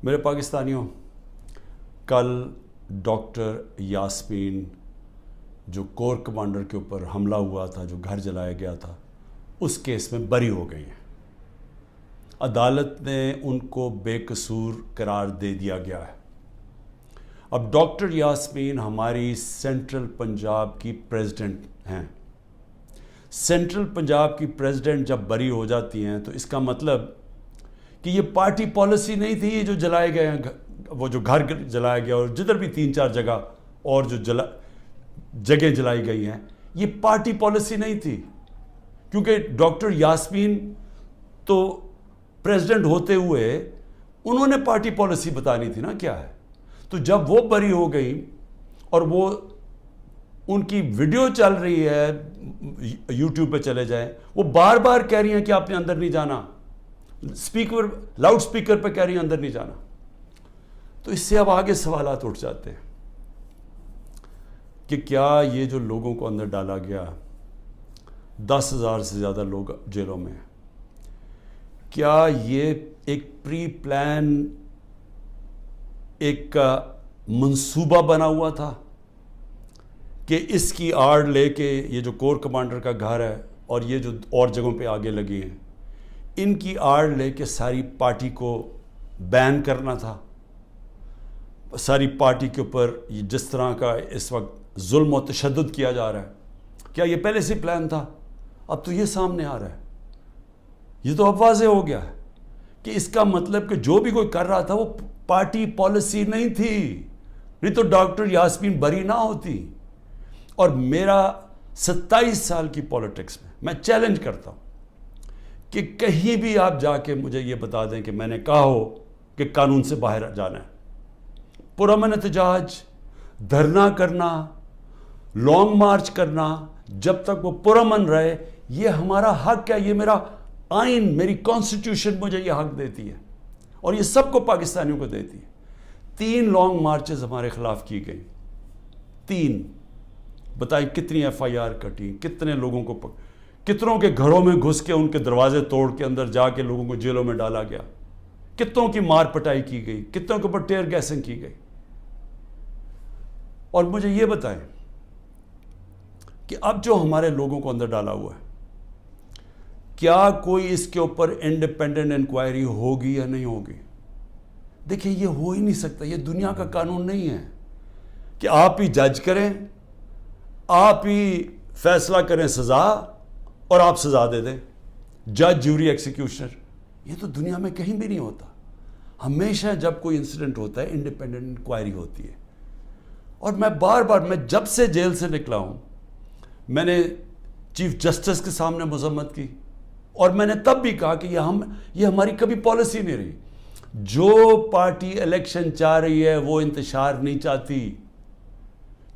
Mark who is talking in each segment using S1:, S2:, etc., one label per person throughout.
S1: میرے پاکستانیوں، کل ڈاکٹر یاسمین جو کور کمانڈر کے اوپر حملہ ہوا تھا، جو گھر جلایا گیا تھا، اس کیس میں بری ہو گئی ہیں۔ عدالت نے ان کو بے قصور قرار دے دیا گیا ہے۔ اب ڈاکٹر یاسمین ہماری سینٹرل پنجاب کی پریزیڈنٹ ہیں۔ سینٹرل پنجاب کی پریزیڈنٹ جب بری ہو جاتی ہیں تو اس کا مطلب کہ یہ پارٹی پالیسی نہیں تھی، یہ جو جلائے گئے ہیں، وہ جو گھر جلایا گیا اور جدھر بھی 3-4 جگہ اور جو جگہ جلائی گئی ہیں، یہ پارٹی پالیسی نہیں تھی، کیونکہ ڈاکٹر یاسمین تو پریزیڈنٹ ہوتے ہوئے انہوں نے پارٹی پالیسی بتانی تھی نا کیا ہے۔ تو جب وہ بری ہو گئی اور وہ ان کی ویڈیو چل رہی ہے، یوٹیوب پہ چلے جائیں، وہ بار بار کہہ رہی ہیں کہ آپ نے اندر نہیں جانا، لاؤڈ سپیکر پہ کہہ رہی ہیں اندر نہیں جانا۔ تو اس سے اب آگے سوالات اٹھ جاتے ہیں کہ کیا یہ جو لوگوں کو اندر ڈالا گیا، 10,000 سے زیادہ لوگ جیلوں میں ہیں، کیا یہ ایک پری پلان ایک منصوبہ بنا ہوا تھا کہ اس کی آڑ لے کے یہ جو کور کمانڈر کا گھر ہے اور یہ جو اور جگہوں پہ آگے لگی ہیں، ان کی آڑ لے کے ساری پارٹی کو بین کرنا تھا؟ ساری پارٹی کے اوپر جس طرح کا اس وقت ظلم و تشدد کیا جا رہا ہے، کیا یہ پہلے سے پلان تھا؟ اب تو یہ سامنے آ رہا ہے، یہ تو اب واضح ہو گیا ہے کہ اس کا مطلب کہ جو بھی کوئی کر رہا تھا وہ پارٹی پالیسی نہیں تھی، نہیں تو ڈاکٹر یاسمین بری نہ ہوتی۔ اور میرا 27 سال کی پولیٹکس میں چیلنج کرتا ہوں کہ کہیں بھی آپ جا کے مجھے یہ بتا دیں کہ میں نے کہا ہو کہ قانون سے باہر جانا ہے۔ پرامن احتجاج، دھرنا کرنا، لانگ مارچ کرنا، جب تک وہ پرامن رہے، یہ ہمارا حق ہے، یہ میرا آئین، میری کانسٹیٹیوشن مجھے یہ حق دیتی ہے اور یہ سب کو پاکستانیوں کو دیتی ہے۔ 3 لانگ مارچز ہمارے خلاف کی گئی، 3۔ بتائیں کتنی FIR کٹی، کتنے لوگوں کو کتنوں کے گھروں میں گھس کے ان کے دروازے توڑ کے اندر جا کے لوگوں کو جیلوں میں ڈالا گیا، کتنوں کی مار پٹائی کی گئی، کتنوں کے اوپر ٹیئر گیسنگ کی گئی۔ اور مجھے یہ بتائیں کہ اب جو ہمارے لوگوں کو اندر ڈالا ہوا ہے، کیا کوئی اس کے اوپر انڈیپینڈنٹ انکوائری ہوگی یا نہیں ہوگی؟ دیکھیں، یہ ہو ہی نہیں سکتا، یہ دنیا کا قانون نہیں ہے کہ آپ ہی جج کریں، آپ ہی فیصلہ کریں سزا اور آپ سزا دے دیں، جج، جیوری، ایکسیکیوشنر۔ یہ تو دنیا میں کہیں بھی نہیں ہوتا۔ ہمیشہ جب کوئی انسیڈنٹ ہوتا ہے انڈیپینڈنٹ انکوائری ہوتی ہے۔ اور میں بار بار، میں جب سے جیل سے نکلا ہوں، میں نے چیف جسٹس کے سامنے مذمت کی اور میں نے تب بھی کہا کہ یہ ہماری کبھی پالیسی نہیں رہی۔ جو پارٹی الیکشن چاہ رہی ہے وہ انتشار نہیں چاہتی،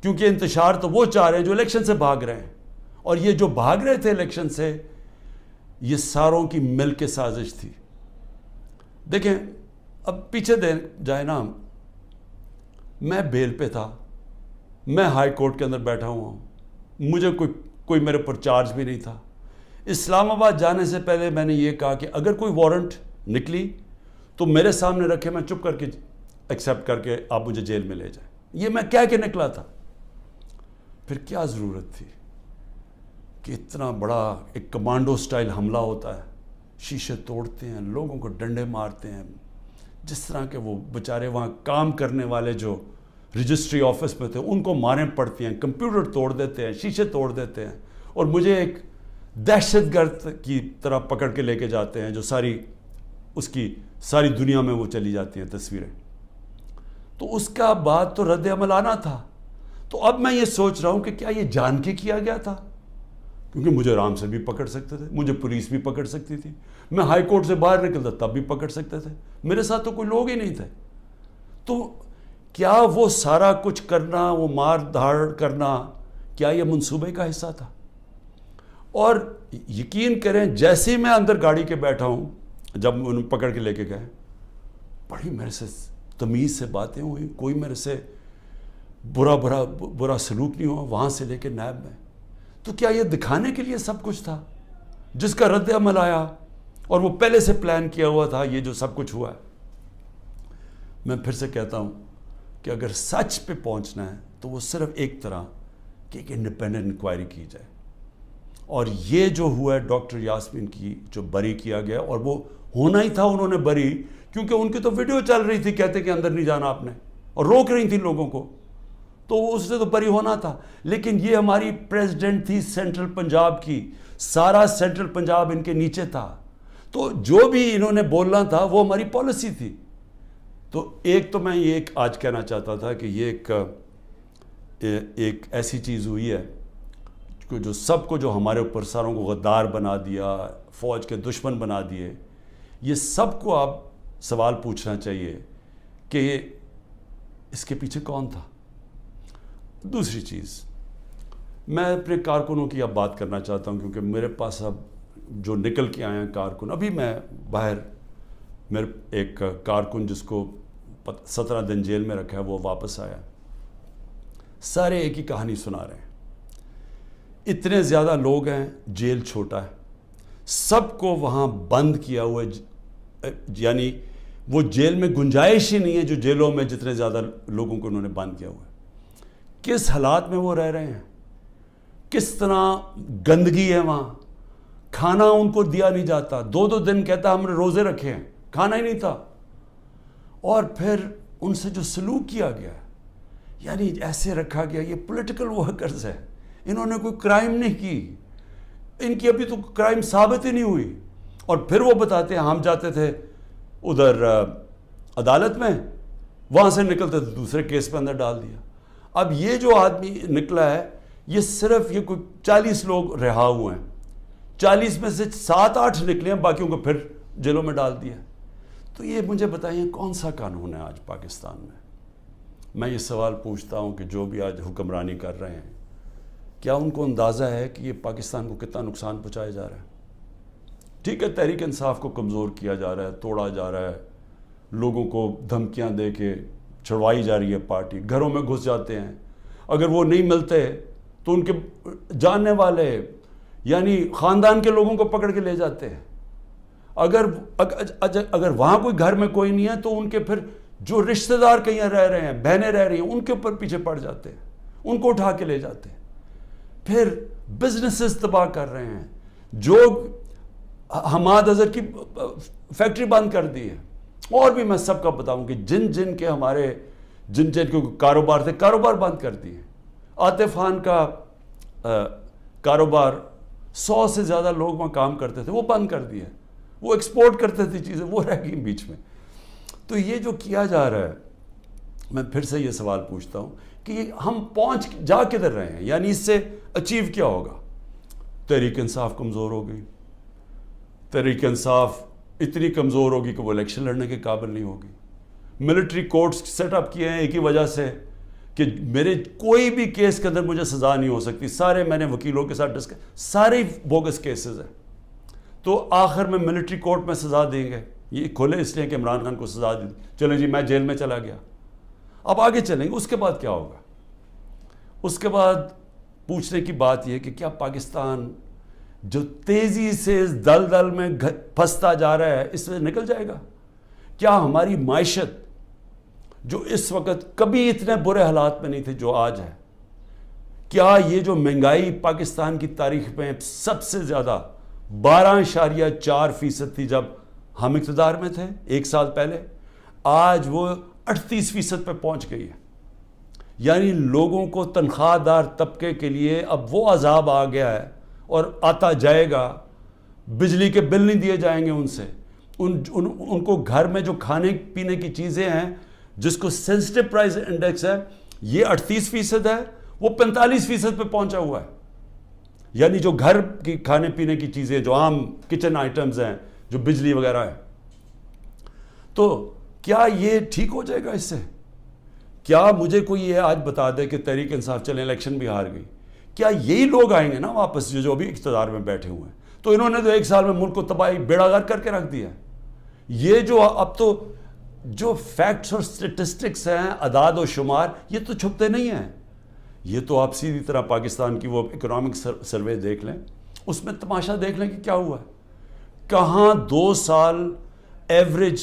S1: کیونکہ انتشار تو وہ چاہ رہے ہیں جو الیکشن سے بھاگ رہے ہیں، اور یہ جو بھاگ رہے تھے الیکشن سے، یہ ساروں کی مل کے سازش تھی۔ دیکھیں، اب پیچھے جائے نا، میں بیل پہ تھا، میں ہائی کورٹ کے اندر بیٹھا ہوا ہوں، مجھے کوئی میرے پر چارج بھی نہیں تھا۔ اسلام آباد جانے سے پہلے میں نے یہ کہا کہ اگر کوئی وارنٹ نکلی تو میرے سامنے رکھے، میں چپ کر کے ایکسیپٹ کر کے آپ مجھے جیل میں لے جائیں۔ یہ میں کہہ کے نکلا تھا۔ پھر کیا ضرورت تھی کہ اتنا بڑا ایک کمانڈو سٹائل حملہ ہوتا ہے، شیشے توڑتے ہیں، لوگوں کو ڈنڈے مارتے ہیں، جس طرح کے وہ بیچارے وہاں کام کرنے والے جو رجسٹری آفس میں تھے ان کو ماریں پڑتی ہیں، کمپیوٹر توڑ دیتے ہیں، شیشے توڑ دیتے ہیں، اور مجھے ایک دہشت گرد کی طرح پکڑ کے لے کے جاتے ہیں، جو ساری دنیا میں وہ چلی جاتی ہیں تصویریں۔ تو اس کا بعد تو رد عمل آنا تھا۔ تو اب میں یہ سوچ رہا ہوں کہ کیا یہ جان کے کیا گیا تھا؟ کیونکہ مجھے آرام سے بھی پکڑ سکتے تھے، مجھے پولیس بھی پکڑ سکتی تھی، میں ہائی کورٹ سے باہر نکلتا تب بھی پکڑ سکتے تھے، میرے ساتھ تو کوئی لوگ ہی نہیں تھے۔ تو کیا وہ سارا کچھ کرنا، وہ مار دھاڑ کرنا، کیا یہ منصوبے کا حصہ تھا؟ اور یقین کریں، جیسے ہی میں اندر گاڑی کے بیٹھا ہوں، جب انہوں پکڑ کے لے کے گئے، بڑی میرے سے تمیز سے باتیں ہوئی، کوئی میرے سے برا سلوک نہیں ہوا، وہاں سے لے کے نیب میں۔ تو کیا یہ دکھانے کے لیے سب کچھ تھا جس کا رد عمل آیا، اور وہ پہلے سے پلان کیا ہوا تھا یہ جو سب کچھ ہوا ہے؟ میں پھر سے کہتا ہوں کہ اگر سچ پہ پہنچنا ہے تو وہ صرف ایک طرح کہ ایک انڈیپینڈنٹ انکوائری کی جائے. اور یہ جو ہوا ہے ڈاکٹر یاسمین کی جو بری کیا گیا, اور وہ ہونا ہی تھا انہوں نے بری, کیونکہ ان کی تو ویڈیو چل رہی تھی کہتے کہ اندر نہیں جانا آپ نے, اور روک رہی تھی لوگوں کو, تو اس سے تو بری ہونا تھا. لیکن یہ ہماری پریزیڈنٹ تھی سینٹرل پنجاب کی, سارا سینٹرل پنجاب ان کے نیچے تھا, تو جو بھی انہوں نے بولنا تھا وہ ہماری پالیسی تھی. تو ایک تو میں یہ آج کہنا چاہتا تھا کہ یہ ایک ایسی چیز ہوئی ہے جو سب کو, جو ہمارے اوپر ساروں کو غدار بنا دیا, فوج کے دشمن بنا دیے, یہ سب کو آپ سوال پوچھنا چاہیے کہ اس کے پیچھے کون تھا. دوسری چیز, میں اپنے کارکنوں کی اب بات کرنا چاہتا ہوں, کیونکہ میرے پاس اب جو نکل کے آئے ہیں کارکن, ابھی میں باہر, میرے ایک کارکن جس کو 17 دن جیل میں رکھا ہے وہ واپس آیا, سارے ایک ہی کہانی سنا رہے ہیں. اتنے زیادہ لوگ ہیں, جیل چھوٹا ہے, سب کو وہاں بند کیا ہوا ہے, یعنی وہ جیل میں گنجائش ہی نہیں ہے جو جیلوں میں جتنے زیادہ لوگوں کو انہوں نے بند کیا ہوا ہے. کس حالات میں وہ رہ رہے ہیں, کس طرح گندگی ہے وہاں, کھانا ان کو دیا نہیں جاتا, 2 دن کہتا ہم نے روزے رکھے ہیں, کھانا ہی نہیں تھا. اور پھر ان سے جو سلوک کیا گیا, یعنی ایسے رکھا گیا, یہ پولیٹیکل ورکرز ہے, انہوں نے کوئی کرائم نہیں کی, ان کی ابھی تو کرائم ثابت ہی نہیں ہوئی, اور پھر وہ بتاتے ہیں ہم جاتے تھے ادھر عدالت میں, وہاں سے نکلتے تھے دوسرے کیس پہ اندر ڈال دیا. اب یہ جو آدمی نکلا ہے, یہ صرف یہ کوئی 40 لوگ رہا ہوئے ہیں, 40 میں سے 7-8 نکلے ہیں, باقیوں کو پھر جیلوں میں ڈال دیا. تو یہ مجھے بتائیے کون سا قانون ہے آج پاکستان میں؟ میں یہ سوال پوچھتا ہوں کہ جو بھی آج حکمرانی کر رہے ہیں, کیا ان کو اندازہ ہے کہ یہ پاکستان کو کتنا نقصان پہنچایا جا رہا ہے؟ ٹھیک ہے, تحریک انصاف کو کمزور کیا جا رہا ہے, توڑا جا رہا ہے, لوگوں کو دھمکیاں دے کے چھڑوائی جا رہی ہے پارٹی, گھروں میں گھس جاتے ہیں, اگر وہ نہیں ملتے تو ان کے جاننے والے یعنی خاندان کے لوگوں کو پکڑ کے لے جاتے ہیں. اگر وہاں کوئی گھر میں کوئی نہیں ہے تو ان کے پھر جو رشتہ دار کہیں رہ رہے ہیں, بہنیں رہ رہی ہیں, ان کے اوپر پیچھے پڑ جاتے ہیں, ان کو اٹھا کے لے جاتے ہیں. پھر بزنسز تباہ کر رہے ہیں, جو حماد اظہر کی فیکٹری بند کر دی ہے, اور بھی میں سب کا بتاؤں کہ جن کے ہمارے جن کے کاروبار تھے, کاروبار بند کر دیے. عاطف خان کا کاروبار 100 سے زیادہ لوگ وہاں کام کرتے تھے, وہ بند کر دیا. وہ ایکسپورٹ کرتے تھے چیزیں, وہ رہ گئی بیچ میں. تو یہ جو کیا جا رہا ہے, میں پھر سے یہ سوال پوچھتا ہوں کہ ہم پہنچ جا کدھر رہے ہیں, یعنی اس سے اچیو کیا ہوگا؟ تحریک انصاف کمزور ہو گئی, تحریک انصاف اتنی کمزور ہوگی کہ وہ الیکشن لڑنے کے قابل نہیں ہوگی. ملٹری کورٹس سیٹ اپ کیے ہیں ایک ہی وجہ سے کہ میرے کوئی بھی کیس کے اندر مجھے سزا نہیں ہو سکتی, سارے میں نے وکیلوں کے ساتھ سارے بوگس کیسز ہیں, تو آخر میں ملٹری کورٹ میں سزا دیں گے. یہ کھولے اس لیے کہ عمران خان کو سزا دی, چلیں جی میں جیل میں چلا گیا. اب آگے چلیں گے, اس کے بعد کیا ہوگا؟ اس کے بعد پوچھنے کی بات یہ کہ کیا پاکستان جو تیزی سے اس دلدل میں پھنستا جا رہا ہے, اس سے نکل جائے گا؟ کیا ہماری معیشت جو اس وقت کبھی اتنے برے حالات میں نہیں تھے جو آج ہے, کیا یہ جو مہنگائی پاکستان کی تاریخ میں سب سے زیادہ 12.4% تھی جب ہم اقتدار میں تھے 1 سال پہلے, آج وہ 38% پہ پہنچ گئی ہے. یعنی لوگوں کو تنخواہ دار طبقے کے لیے اب وہ عذاب آ گیا ہے, اور آتا جائے گا. بجلی کے بل نہیں دیے جائیں گے ان سے, ان کو گھر میں جو کھانے پینے کی چیزیں ہیں جس کو سینسٹیو پرائس انڈیکس ہے, یہ 38% ہے, وہ 45% پہ پہنچا ہوا ہے. یعنی جو گھر کی کھانے پینے کی چیزیں, جو عام کچن آئٹمز ہیں, جو بجلی وغیرہ ہے, تو کیا یہ ٹھیک ہو جائے گا اس سے؟ کیا مجھے کوئی یہ آج بتا دے کہ تحریک انصاف چلیں الیکشن بھی ہار گئی, کیا یہی لوگ آئیں گے نا واپس جو ابھی اقتدار میں بیٹھے ہوئے ہیں؟ تو انہوں نے تو 1 سال میں ملک کو تباہی بیڑا غرق کر کے رکھ دیا. یہ جو اب تو جو فیکٹس اور سٹیٹسٹکس ہیں, اعداد و شمار, یہ تو چھپتے نہیں ہیں. یہ تو آپ سیدھی طرح پاکستان کی وہ اکنامک سروے دیکھ لیں, اس میں تماشا دیکھ لیں کہ کیا ہوا ہے. کہاں 2 سال ایوریج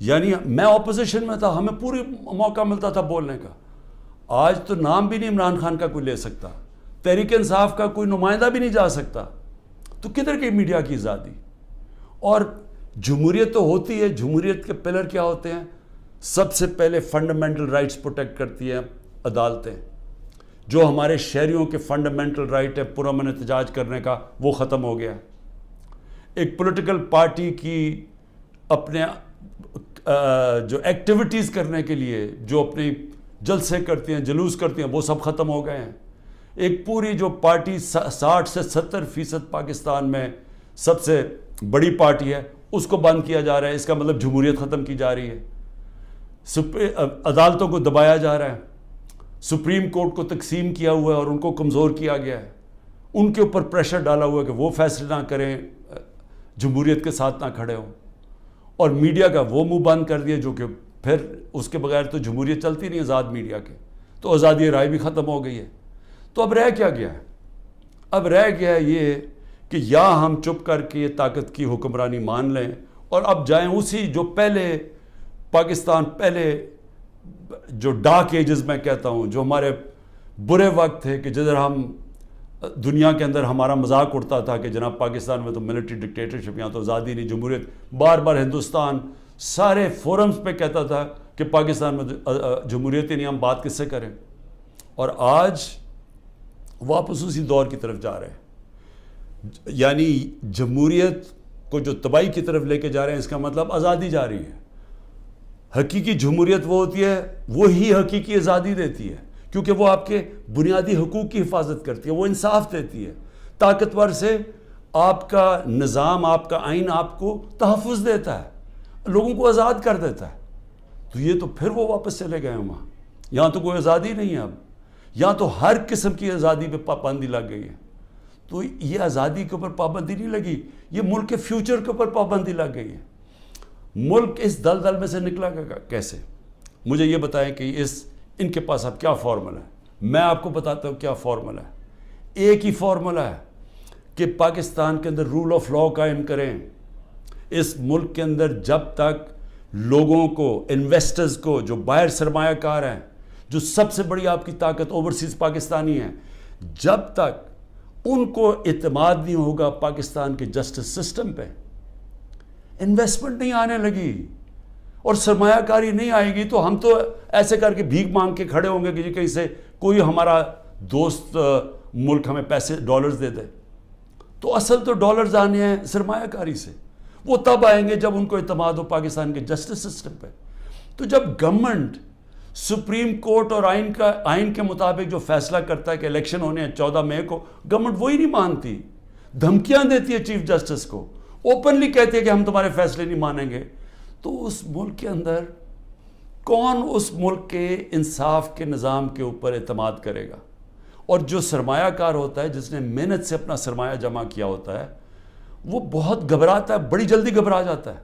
S1: یعنی میں اپوزیشن میں تھا, ہمیں پوری موقع ملتا تھا بولنے کا. آج تو نام بھی نہیں عمران خان کا کوئی لے سکتا, تحریک انصاف کا کوئی نمائندہ بھی نہیں جا سکتا. تو کدھر کی میڈیا کی آزادی؟ اور جمہوریت تو ہوتی ہے, جمہوریت کے پلر کیا ہوتے ہیں؟ سب سے پہلے فنڈامنٹل رائٹس پروٹیکٹ کرتی ہیں عدالتیں. جو ہمارے شہریوں کے فنڈامنٹل رائٹ ہے پرامن احتجاج کرنے کا, وہ ختم ہو گیا. ایک پولیٹیکل پارٹی کی اپنے جو ایکٹیویٹیز کرنے کے لیے جو اپنی جلسے کرتی ہیں, جلوس کرتی ہیں, وہ سب ختم ہو گئے ہیں. ایک پوری جو پارٹی 60 سے 70% پاکستان میں سب سے بڑی پارٹی ہے, اس کو بند کیا جا رہا ہے. اس کا مطلب جمہوریت ختم کی جا رہی ہے. عدالتوں کو دبایا جا رہا ہے. سپریم کورٹ کو تقسیم کیا ہوا ہے اور ان کو کمزور کیا گیا ہے. ان کے اوپر پریشر ڈالا ہوا ہے کہ وہ فیصلے نہ کریں, جمہوریت کے ساتھ نہ کھڑے ہوں. اور میڈیا کا وہ منہ بند کر دیا جو کہ پھر اس کے بغیر تو جمہوریت چلتی نہیں آزاد میڈیا کے. تو آزادی رائے بھی ختم ہو گئی ہے. تو اب رہ کیا گیا ہے؟ اب رہ گیا ہے یہ کہ یا ہم چپ کر کے یہ طاقت کی حکمرانی مان لیں اور اب جائیں اسی جو پہلے پاکستان پہلے جو ڈارک ایجز میں کہتا ہوں, جو ہمارے برے وقت تھے کہ جدھر ہم دنیا کے اندر ہمارا مذاق اڑتا تھا کہ جناب پاکستان میں تو ملٹری ڈکٹیٹرشپ, یہاں تو آزادی نہیں, جمہوریت. بار بار ہندوستان سارے فورمز پہ کہتا تھا کہ پاکستان میں جمہوریت ہی نہیں, ہم بات کس سے کریں. اور آج واپس اسی دور کی طرف جا رہے ہیں. یعنی جمہوریت کو جو تباہی کی طرف لے کے جا رہے ہیں, اس کا مطلب آزادی جا رہی ہے. حقیقی جمہوریت وہ ہوتی ہے, وہی حقیقی آزادی دیتی ہے, کیونکہ وہ آپ کے بنیادی حقوق کی حفاظت کرتی ہے, وہ انصاف دیتی ہے. طاقتور سے آپ کا نظام, آپ کا آئین آپ کو تحفظ دیتا ہے, لوگوں کو آزاد کر دیتا ہے. تو یہ تو پھر وہ واپس چلے گئے ہیں وہاں. یہاں تو کوئی آزادی نہیں ہے اب. یہاں تو ہر قسم کی آزادی پہ پابندی لگ گئی ہے. تو یہ آزادی کے اوپر پابندی نہیں لگی, یہ ملک کے فیوچر کے اوپر پابندی لگ گئی ہے. ملک اس دلدل میں سے نکلا گا کیسے؟ مجھے یہ بتائیں کہ ان کے پاس اب کیا فارمولا ہے. میں آپ کو بتاتا ہوں کیا فارمولا ہے. ایک ہی فارمولا ہے کہ پاکستان کے اندر رول آف لاء قائم کریں. اس ملک کے اندر جب تک لوگوں کو, انویسٹرز کو, جو باہر سرمایہ کار ہیں, جو سب سے بڑی آپ کی طاقت اوورسیز پاکستانی ہیں, جب تک ان کو اعتماد نہیں ہوگا پاکستان کے جسٹس سسٹم پہ, انویسٹمنٹ نہیں آنے لگی اور سرمایہ کاری نہیں آئے گی, تو ہم تو ایسے کر کے بھیک مانگ کے کھڑے ہوں گے کہ جی کہیں سے کوئی ہمارا دوست ملک ہمیں پیسے ڈالرز دے دے. تو اصل تو ڈالرز آنے ہیں سرمایہ کاری سے. وہ تب آئیں گے جب ان کو اعتماد ہو پاکستان کے جسٹس سسٹم پہ. تو جب گورنمنٹ سپریم کورٹ اور آئین کے مطابق جو فیصلہ کرتا ہے کہ الیکشن ہونے ہیں 14 مئی کو, گورنمنٹ وہی نہیں مانتی, دھمکیاں دیتی ہے چیف جسٹس کو, اوپنلی کہتی ہے کہ ہم تمہارے فیصلے نہیں مانیں گے. تو اس ملک کے اندر کون اس ملک کے انصاف کے نظام کے اوپر اعتماد کرے گا؟ اور جو سرمایہ کار ہوتا ہے, جس نے محنت سے اپنا سرمایہ جمع کیا ہوتا ہے, وہ بہت گھبراتا ہے, بڑی جلدی گھبرا جاتا ہے.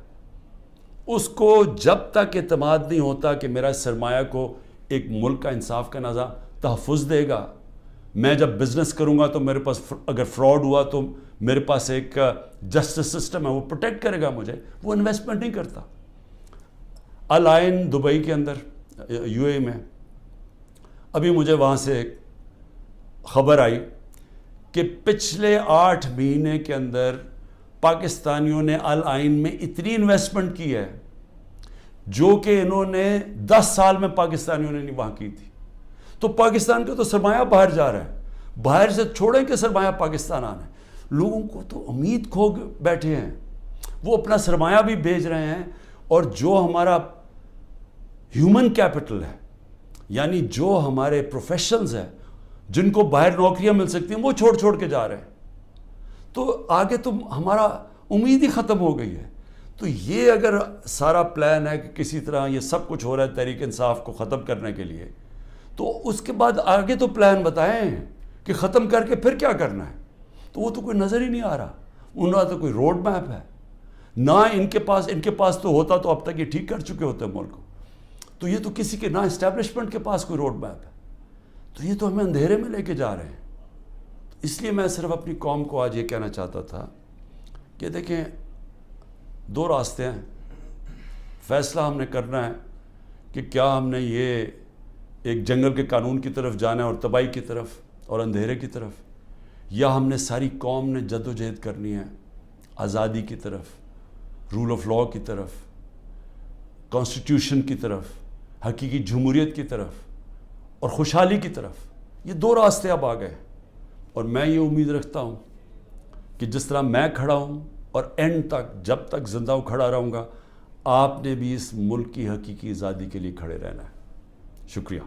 S1: اس کو جب تک اعتماد نہیں ہوتا کہ میرا سرمایہ کو ایک ملک کا انصاف کا نظام تحفظ دے گا, میں جب بزنس کروں گا تو میرے پاس اگر فراڈ ہوا تو میرے پاس ایک جسٹس سسٹم ہے, وہ پروٹیکٹ کرے گا مجھے, وہ انویسٹمنٹ نہیں کرتا. الائن دبئی کے اندر یو اے میں, ابھی مجھے وہاں سے ایک خبر آئی کہ پچھلے 8 مہینے کے اندر پاکستانیوں نے الائن میں اتنی انویسٹمنٹ کی ہے جو کہ انہوں نے 10 سال میں پاکستانیوں نے نہیں وہاں کی تھی. تو پاکستان کا تو سرمایہ باہر جا رہا ہے, باہر سے چھوڑیں کہ سرمایہ پاکستان آنا ہے. لوگوں کو تو امید کھو بیٹھے ہیں, وہ اپنا سرمایہ بھی بھیج رہے ہیں, اور جو ہمارا ہیومن کیپٹل ہے, یعنی جو ہمارے پروفیشنز ہیں جن کو باہر نوکریاں مل سکتی ہیں, وہ چھوڑ کے جا رہے ہیں. تو آگے تو ہمارا امید ہی ختم ہو گئی ہے. تو یہ اگر سارا پلان ہے کہ کسی طرح یہ سب کچھ ہو رہا ہے تحریک انصاف کو ختم کرنے کے لیے, تو اس کے بعد آگے تو پلان بتائیں کہ ختم کر کے پھر کیا کرنا ہے. تو وہ تو کوئی نظر ہی نہیں آ رہا. ان کا تو کوئی روڈ میپ ہے نہ ان کے پاس تو ہوتا تو اب تک یہ ٹھیک کر چکے ہوتے ملک کو. تو یہ تو کسی کے نہ اسٹیبلشمنٹ کے پاس کوئی روڈ میپ ہے. تو یہ تو ہمیں اندھیرے میں لے کے جا رہے ہیں. اس لیے میں صرف اپنی قوم کو آج یہ کہنا چاہتا تھا کہ دیکھیں, 2 راستے ہیں. فیصلہ ہم نے کرنا ہے کہ کیا ہم نے یہ ایک جنگل کے قانون کی طرف جانا ہے اور تباہی کی طرف اور اندھیرے کی طرف، یا ہم نے ساری قوم نے جد و جہد کرنی ہے آزادی کی طرف، رول آف لاء کی طرف، کانسٹیٹیوشن کی طرف، حقیقی جمہوریت کی طرف اور خوشحالی کی طرف۔ یہ دو راستے اب آ گئے، اور میں یہ امید رکھتا ہوں کہ جس طرح میں کھڑا ہوں اور اینڈ تک جب تک زندہ ہوں کھڑا رہوں گا، آپ نے بھی اس ملک کی حقیقی آزادی کے لیے کھڑے رہنا ہے۔ شکریہ۔